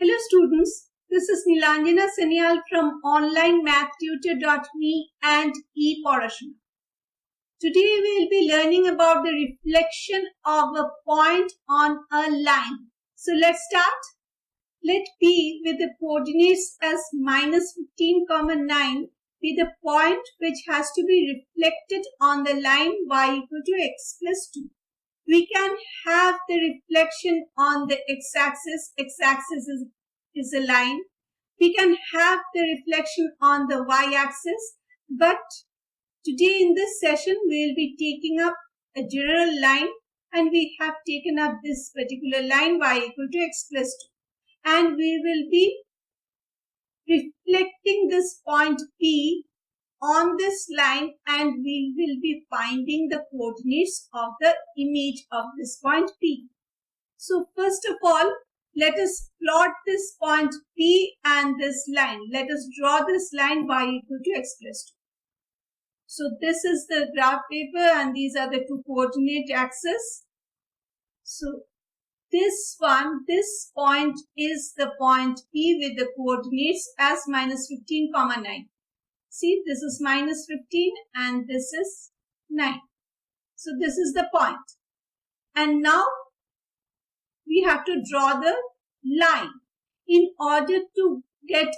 Hello students, this is Nilanjana Sanyal from onlinemathtutor.me and ePorashana. Today we will be learning about the reflection of a point on a line. So let's start. Let P with the coordinates as -15, 9 be the point which has to be reflected on the line y equal to x plus 2. We can have the reflection on the x-axis. X-axis is a line. We can have the reflection on the y-axis. But today in this session, we will be taking up a general line, and we have taken up this particular line y equal to x plus 2. And we will be reflecting this point P on this line, and we will be finding the coordinates of the image of this point P. So first of all, let us plot this point P and this line. Let us draw this line y equal to x plus 2. So this is the graph paper and these are the two coordinate axes. So this point is the point P with the coordinates as -15, 9. See, this is -15 and this is 9. So this is the point. And now we have to draw the line. In order to get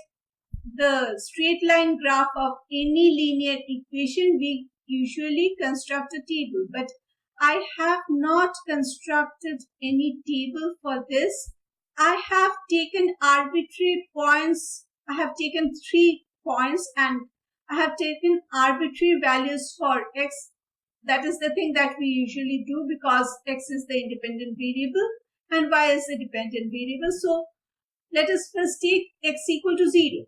the straight line graph of any linear equation, we usually construct a table. But I have not constructed any table for this. I have taken arbitrary points. I have taken 3 points and I have taken arbitrary values for x. That is the thing that we usually do because x is the independent variable and y is the dependent variable. So let us first take x equal to 0.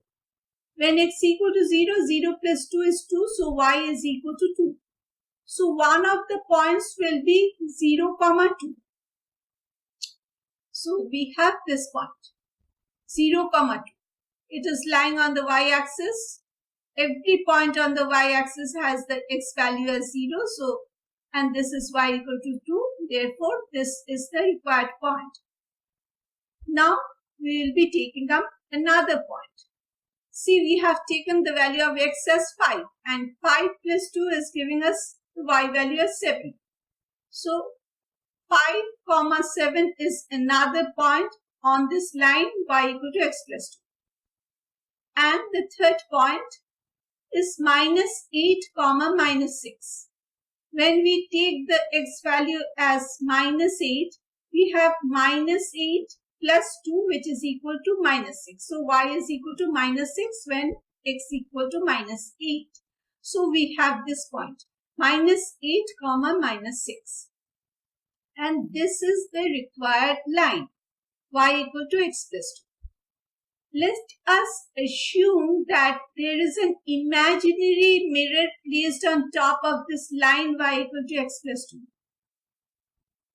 When x equal to 0, 0 plus 2 is 2. So y is equal to 2. So one of the points will be 0, 2. So we have this point 0, 2. It is lying on the y-axis. Every point on the y-axis has the x value as 0. So, and this is y equal to 2. Therefore, this is the required point. Now, we will be taking up another point. See, we have taken the value of x as 5. And 5 plus 2 is giving us the y value as 7. So, 5, 7 is another point on this line y equal to x plus 2. And the third point is -8, -6. When we take the x value as -8, we have -8 plus 2 which is equal to -6. So y is equal to -6 when x equal to -8. So we have this point -8, -6. And this is the required line y equal to x plus 2. Let us assume that there is an imaginary mirror placed on top of this line y equal to x plus 2.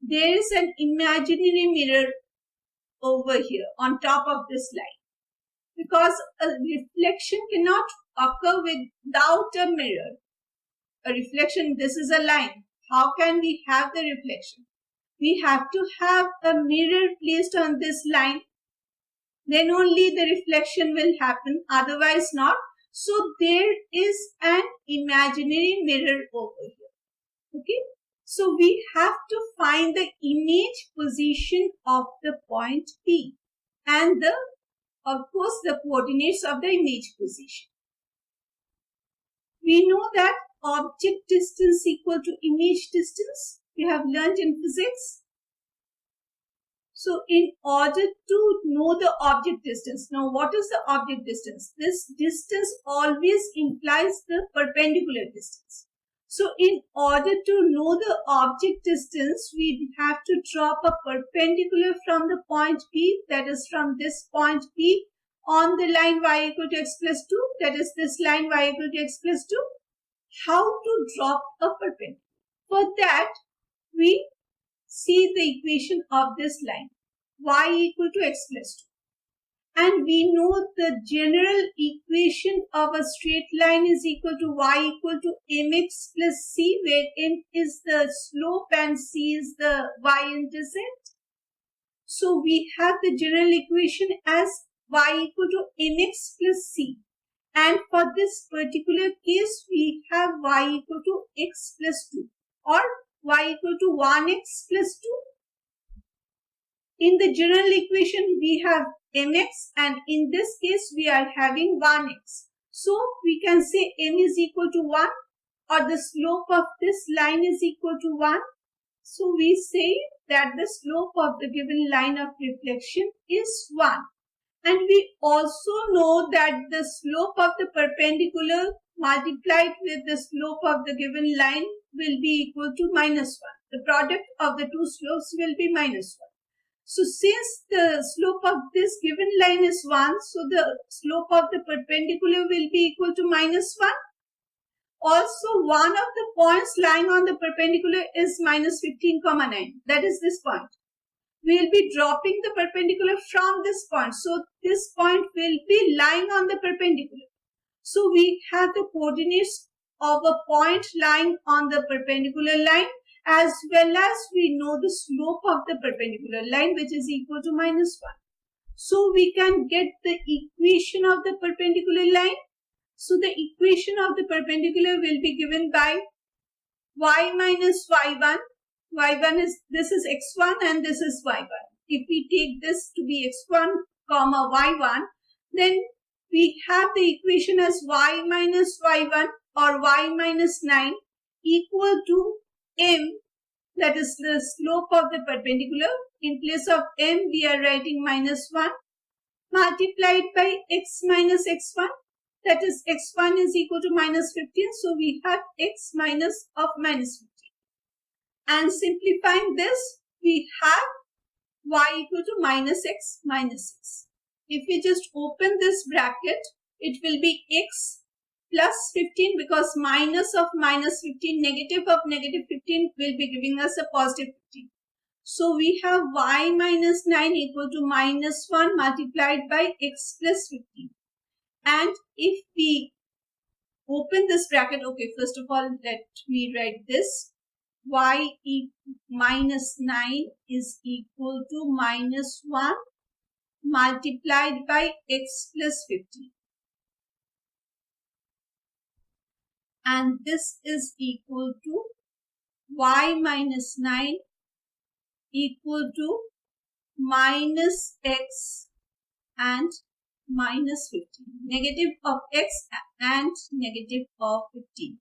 There is an imaginary mirror over here on top of this line. Because a reflection cannot occur without a mirror. A reflection, this is a line. How can we have the reflection? We have to have a mirror placed on this line. Then only the reflection will happen, otherwise not. So there is an imaginary mirror over here. Okay. So we have to find the image position of the point P and of course the coordinates of the image position. We know that object distance equal to image distance. We have learned in physics. So in order to know the object distance, now what is the object distance? This distance always implies the perpendicular distance. So in order to know the object distance, we have to drop a perpendicular from the point P, that is from this point P, on the line y equal to x plus 2, that is this line y equal to x plus 2. How to drop a perpendicular? For that, we see the equation of this line y equal to x plus 2, and we know the general equation of a straight line is equal to y equal to mx plus c, where m is the slope and c is the y-intercept. So we have the general equation as y equal to mx plus c. And for this particular case, we have y equal to x plus 2 or y equal to 1x plus 2. In the general equation, we have mx, and in this case, we are having 1x. So we can say m is equal to 1, or the slope of this line is equal to 1. So we say that the slope of the given line of reflection is 1. And we also know that the slope of the perpendicular multiplied with the slope of the given line will be equal to minus 1. The product of the two slopes will be minus 1. So since the slope of this given line is 1, so the slope of the perpendicular will be equal to minus 1. Also, one of the points lying on the perpendicular is minus 15, 9. That is this point. We will be dropping the perpendicular from this point. So this point will be lying on the perpendicular. So we have the coordinates of a point lying on the perpendicular line, as well as we know the slope of the perpendicular line, which is equal to minus 1. So we can get the equation of the perpendicular line. So the equation of the perpendicular will be given by y minus y1. Y1 is, this is x1 and this is y1. If we take this to be x1 comma y1, then we have the equation as y minus y1 or y minus 9 equal to m, that is the slope of the perpendicular. In place of m, we are writing minus 1 multiplied by x minus x1. That is x1 is equal to minus 15. So we have x minus of minus 15. And simplifying this, we have y equal to minus x minus 6. If we just open this bracket, it will be x plus 15, because minus of minus 15, negative of negative 15 will be giving us a positive 15. So we have y minus 9 equal to minus 1 multiplied by x plus 15. And if we open this bracket, okay, first of all, let me write this. Y minus 9 is equal to minus 1 multiplied by x plus 15. And this is equal to y minus 9 equal to minus x and minus 15. Negative of x and negative of 15.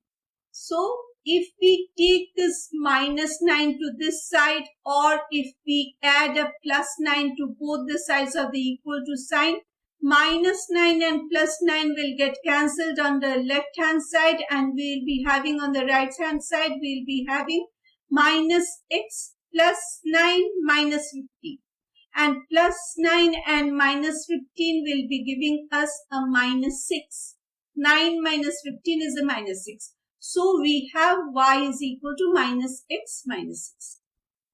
So if we take this minus 9 to this side, or if we add a plus 9 to both the sides of the equal to sign, minus 9 and plus 9 will get cancelled on the left hand side, and we will be having on the right hand side, we will be having minus x plus 9 minus 15. And plus 9 and minus 15 will be giving us a minus 6. 9 minus 15 is a minus 6. So we have y is equal to minus x minus 6.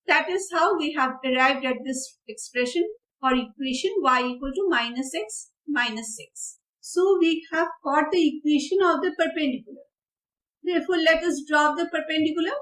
That is how we have arrived at this expression or equation y equal to minus x minus 6. So we have got the equation of the perpendicular. Therefore, let us draw the perpendicular.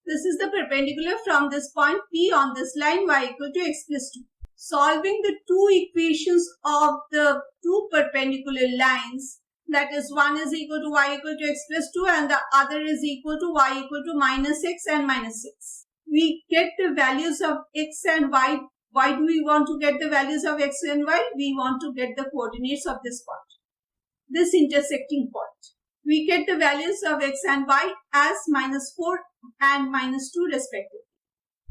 This is the perpendicular from this point P on this line y equal to x plus 2. Solving the two equations of the two perpendicular lines, that is, one is equal to y equal to x plus 2 and the other is equal to y equal to minus x and minus 6. We get the values of x and y. Why do we want to get the values of x and y? We want to get the coordinates of this point, this intersecting point. We get the values of x and y as minus 4 and minus 2 respectively.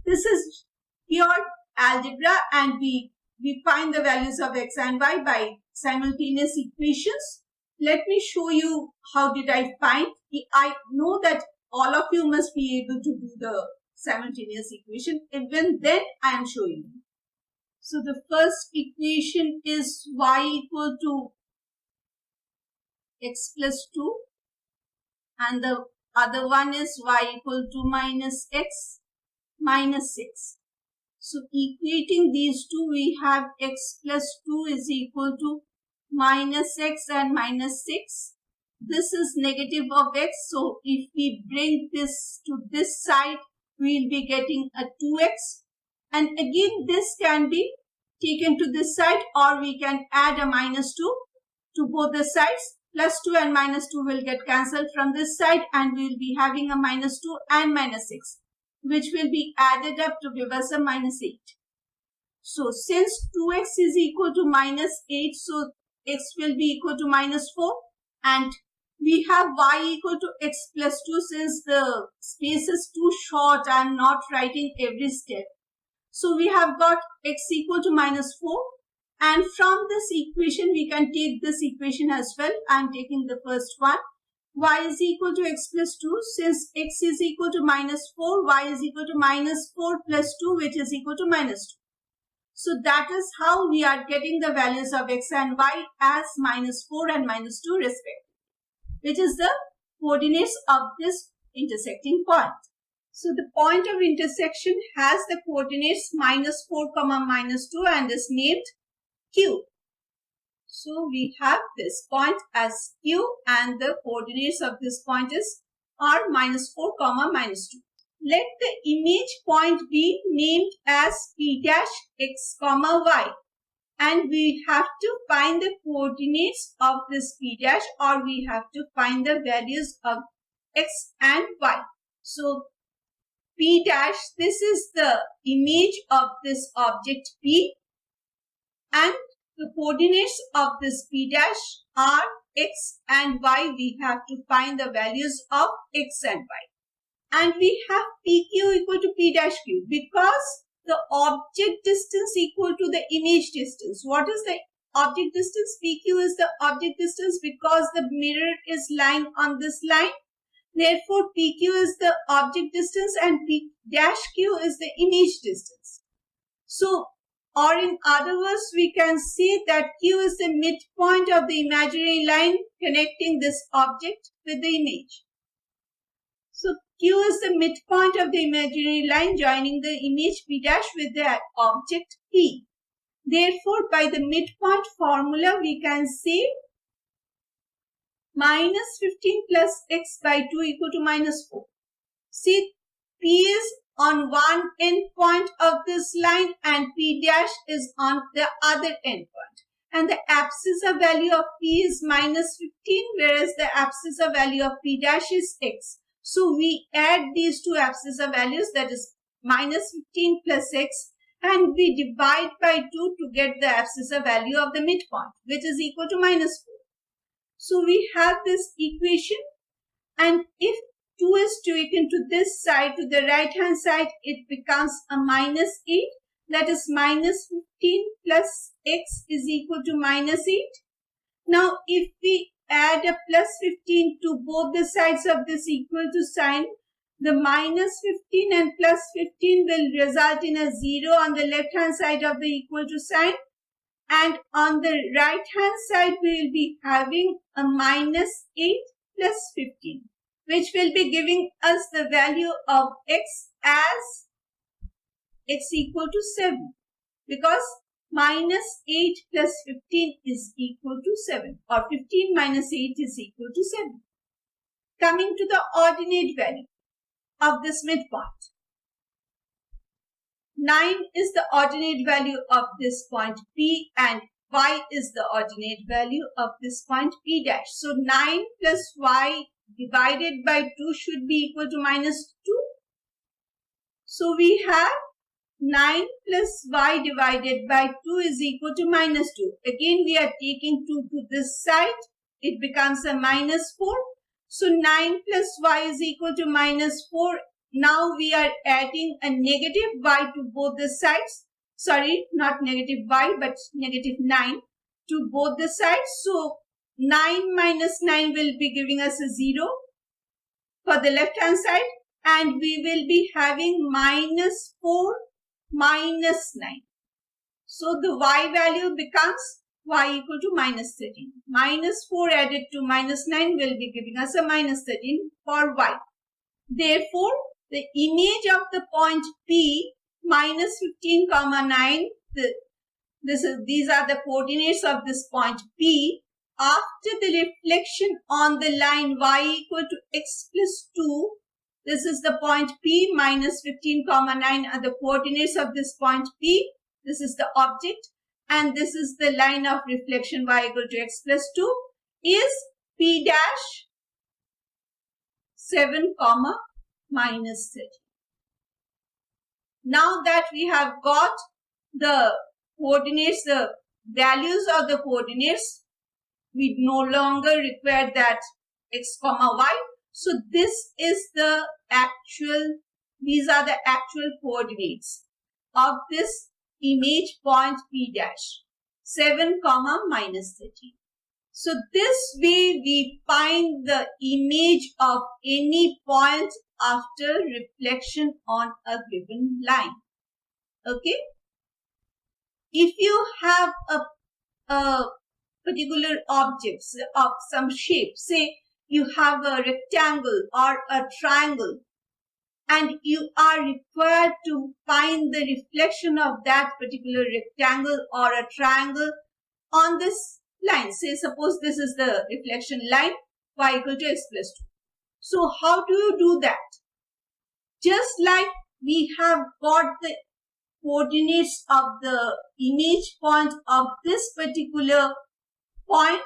This is pure algebra, and we find the values of x and y by simultaneous equations. Let me show you how did I find. I know that all of you must be able to do the simultaneous equation. Even then I am showing you. So the first equation is y equal to x plus 2 and the other one is y equal to minus x minus 6. So equating these two, we have x plus 2 is equal to minus x and minus 6. This is negative of x. So if we bring this to this side, we will be getting a 2x. And again, this can be taken to this side, or we can add a -2 to both the sides. +2 and -2 will get cancelled from this side, and we will be having a -2 and -6, which will be added up to give us a -8. So since 2x is equal to -8, so x will be equal to -4, and we have y equal to x plus 2. Since the space is too short, I am not writing every step. So we have got x equal to -4, and from this equation we can take this equation as well. I am taking the first one. Y is equal to x plus 2. Since x is equal to -4, y is equal to -4 plus 2, which is equal to -2. So that is how we are getting the values of x and y as -4 and -2 respectively, which is the coordinates of this intersecting point. So the point of intersection has the coordinates -4, -2 and is named Q. So we have this point as Q, and the coordinates of this point are -4, -2. Let the image point be named as P dash x, y, and we have to find the coordinates of this P dash, or we have to find the values of x and y. So P dash, this is the image of this object P, and the coordinates of this P dash are x and y. We have to find the values of x and y. And we have PQ equal to P dash Q because the object distance equal to the image distance. What is the object distance? PQ is the object distance because the mirror is lying on this line. Therefore, PQ is the object distance and P dash Q is the image distance. So, or in other words, we can say that Q is the midpoint of the imaginary line connecting this object with the image. So, Q is the midpoint of the imaginary line joining the image P dash with the object P. Therefore, by the midpoint formula, we can say -15 plus x by 2 equal to -4. See, P is on one end point of this line and P dash is on the other end point. And the abscissa value of P is -15, whereas the abscissa value of P dash is x. So we add these two abscissa values, that is -15 plus x, and we divide by 2 to get the abscissa value of the midpoint, which is equal to -4. So we have this equation, and if 2 is taken to this side, to the right hand side, it becomes a -8. That is -15 plus x is equal to -8. Now if we add a +15 to both the sides of this equal to sign, the -15 and +15 will result in a 0 on the left hand side of the equal to sign, and on the right hand side we will be having a -8 plus 15, which will be giving us the value of x as x equal to 7, because -8 plus 15 is equal to 7, or 15 minus 8 is equal to 7. Coming to the ordinate value of this midpoint. 9 is the ordinate value of this point P, and y is the ordinate value of this point P dash. So 9 plus y divided by 2 should be equal to -2. So we have 9 plus y divided by 2 is equal to -2. Again, we are taking 2 to this side. It becomes a -4. So 9 plus y is equal to -4. Now we are adding a negative y to both the sides. Sorry, not negative y, but -9 to both the sides. So 9 minus 9 will be giving us a 0 for the left hand side. And we will be having -4 minus 9. So the y value becomes y equal to -13. -4 added to -9 will be giving us a -13 for y. Therefore, the image of the point P, -15, 9, these are the coordinates of this point P. After the reflection on the line y equal to x plus 2, This is the point P, minus 15, 9 are the coordinates of this point P. This is the object. And this is the line of reflection y equal to x plus 2 is P dash 7, minus 30. Now that we have got the coordinates, the values of the coordinates, we no longer require that x, y. So this is the actual, these are the actual coordinates of this image point P dash 7, minus 30. So this way we find the image of any point after reflection on a given line. Okay. If you have a particular object of some shape, say you have a rectangle or a triangle, and you are required to find the reflection of that particular rectangle or a triangle on this line. Say suppose this is the reflection line y equal to x plus 2. So how do you do that? Just like we have got the coordinates of the image point of this particular point,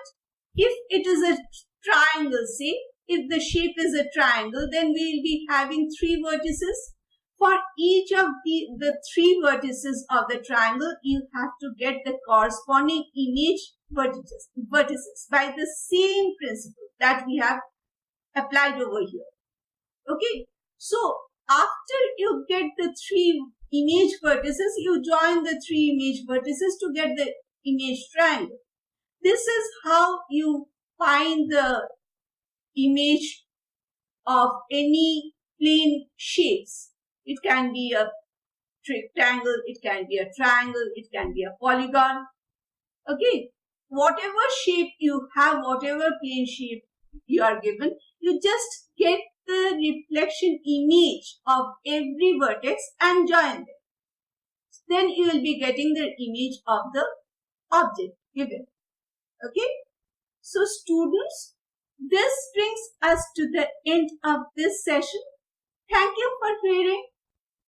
if it is a triangle, say if the shape is a triangle, then we will be having 3 vertices. For each of the 3 vertices of the triangle, you have to get the corresponding image vertices by the same principle that we have applied over here. Okay, so after you get the 3 image vertices, you join the 3 image vertices to get the image triangle. This is how you find the image of any plane shapes. It can be a rectangle, it can be a triangle, it can be a polygon. Okay, whatever shape you have, whatever plane shape you are given, you just get the reflection image of every vertex and join them. Then you will be getting the image of the object given. Okay, so students, this brings us to the end of this session. Thank you for hearing.